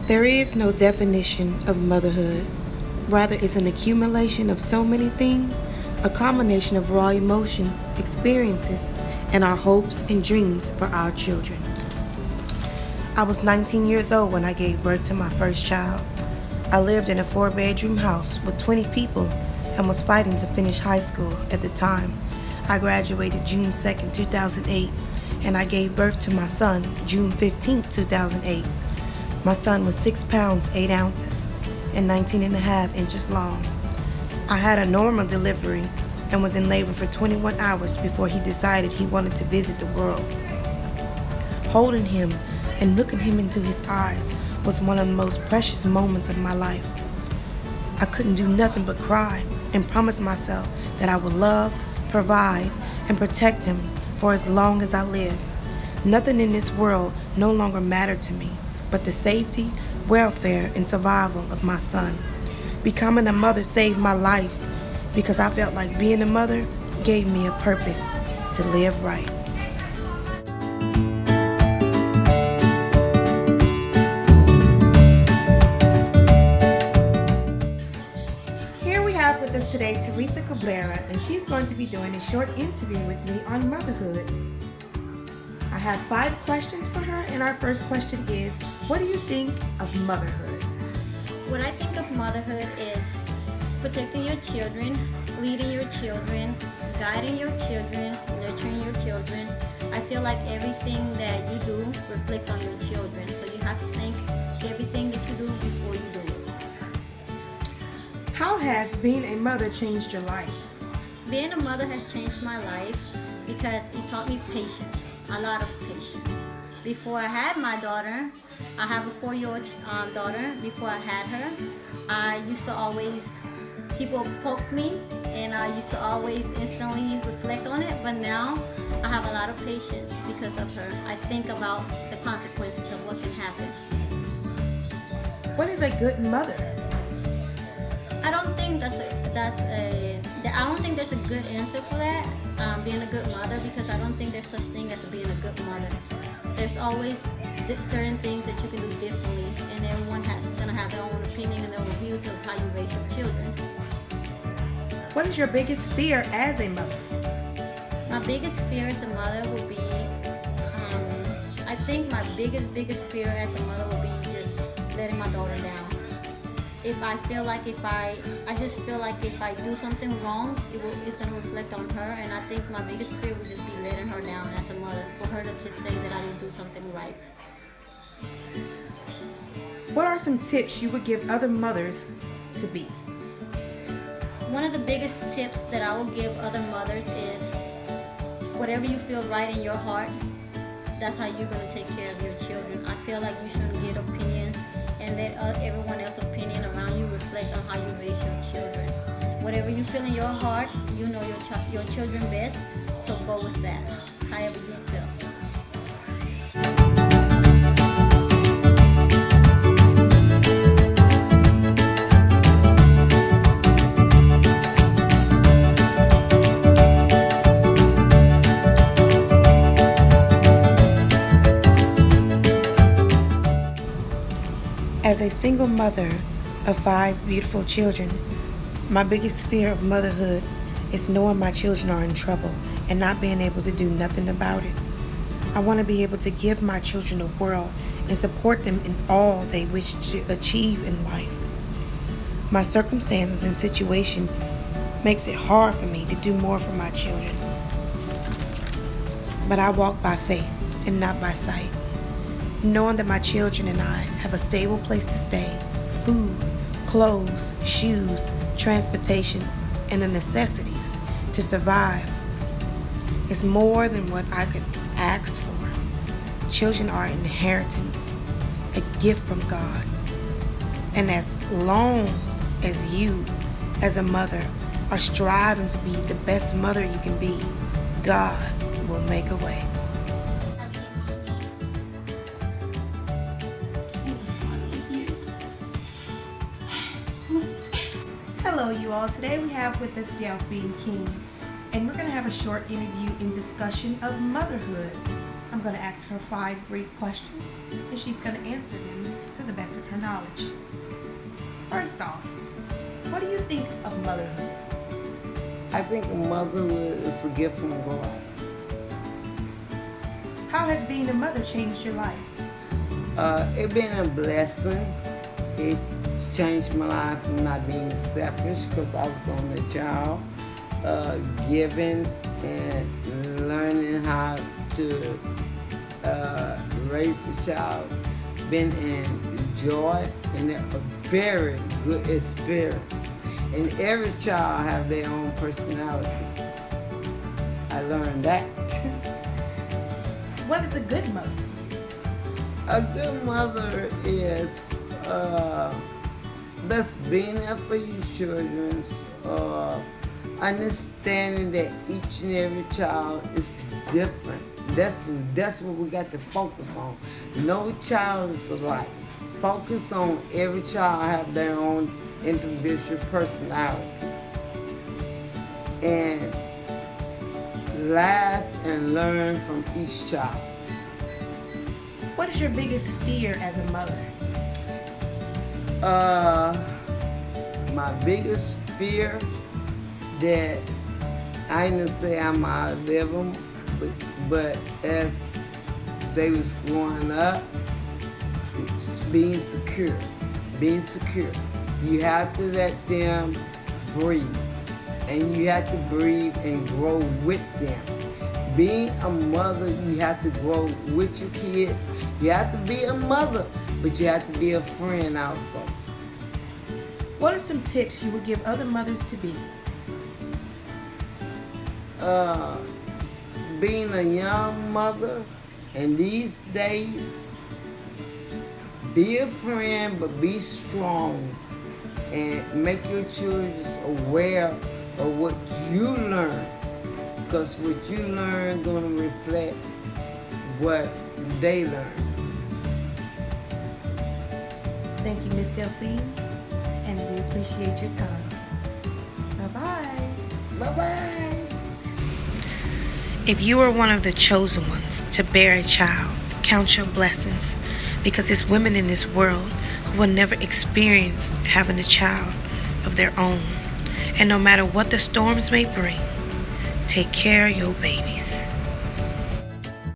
There is no definition of motherhood. Rather, it's an accumulation of so many things, a combination of raw emotions, experiences, and our hopes and dreams for our children. I was 19 years old when I gave birth to my first child. I lived in a 4-bedroom house with 20 people and was fighting to finish high school at the time. I graduated June 2nd, 2008, and I gave birth to my son June 15th, 2008. My son was 6 pounds, 8 ounces, and 19 and a half inches long. I had a normal delivery and was in labor for 21 hours before he decided he wanted to visit the world. Holding him and looking him into his eyes was one of the most precious moments of my life. I couldn't do nothing but cry and promise myself that I would love, provide, and protect him for as long as I lived. Nothing in this world no longer mattered to me but the safety, welfare, and survival of my son. Becoming a mother saved my life because I felt like being a mother gave me a purpose to live right. Here we have with us today Teresa Cabrera, and she's going to be doing a short interview with me on motherhood. I have 5 questions for her, and our first question is, what do you think of motherhood? What I think of motherhood is protecting your children, leading your children, guiding your children, nurturing your children. I feel like everything that you do reflects on your children, so you have to think everything that you do before you do it. How has being a mother changed your life? Being a mother has changed my life because it taught me patience, a lot of patience. Before I had my daughter, I have a 4-year-old daughter. Before I had her, I used to always, people poke me, and I used to always instantly reflect on it, but now I have a lot of patience because of her. I think about the consequences of what can happen. What is a good mother? I don't think I don't think there's a good answer for that, being a good mother, because I don't think there's such thing as being a good mother. There's always certain things that you can do differently, and everyone is going to have their own opinion and their own views of how you raise your children. What is your biggest fear as a mother? My biggest fear as a mother would be, I think my biggest fear as a mother would be just letting my daughter down. If I feel like I just feel like if I do something wrong, it's going to reflect on her, and I think my biggest fear would just be letting her down as a mother, for her to just say that I didn't do something right. What are some tips you would give other mothers to be? One of the biggest tips that I will give other mothers is whatever you feel right in your heart, that's how you're going to take care of your children. I feel like you shouldn't get opinions and let everyone else's opinion around you reflect on how you raise your children. Whatever you feel in your heart, you know your children best, so go with that, however you feel. As a single mother of 5 beautiful children, my biggest fear of motherhood is knowing my children are in trouble and not being able to do nothing about it. I want to be able to give my children a world and support them in all they wish to achieve in life. My circumstances and situation makes it hard for me to do more for my children. But I walk by faith and not by sight, knowing that my children and I have a stable place to stay, food, clothes, shoes, transportation, and the necessities to survive. It's more than what I could ask for. Children are an inheritance, a gift from God. And as long as you, as a mother, are striving to be the best mother you can be, God will make a way. Hello, you all. Today we have with us Delphine King, and we're going to have a short interview and discussion of motherhood. I'm going to ask her 5 great questions, and she's going to answer them to the best of her college. First off, what do you think of motherhood? I think motherhood is a gift from God. How has being a mother changed your life? It's been a blessing. It's changed my life from not being selfish because I was on the job, giving and learning how to raise a child. Been in joy and a very good experience. And every child have their own personality. I learned that. What is a good mother? A good mother is that's being there for your children, understanding that each and every child is different. That's what we got to focus on. No child is alike. Focus on every child have their own individual personality. And laugh and learn from each child. What is your biggest fear as a mother? My biggest fear that I didn't say I'm out of them, but as they was growing up, it's being secure. Being secure. You have to let them breathe. And you have to breathe and grow with them. Being a mother, you have to grow with your kids. You have to be a mother, but you have to be a friend also. What are some tips you would give other mothers to be? Being a young mother in these days, be a friend, but be strong. And make your children aware of what you learn. Because what you learn is going to reflect what they learn. Thank you, Miss Delphine, and we appreciate your time. Bye-bye. Bye-bye. If you are one of the chosen ones to bear a child, count your blessings, because there's women in this world who will never experience having a child of their own. And no matter what the storms may bring, take care of your babies.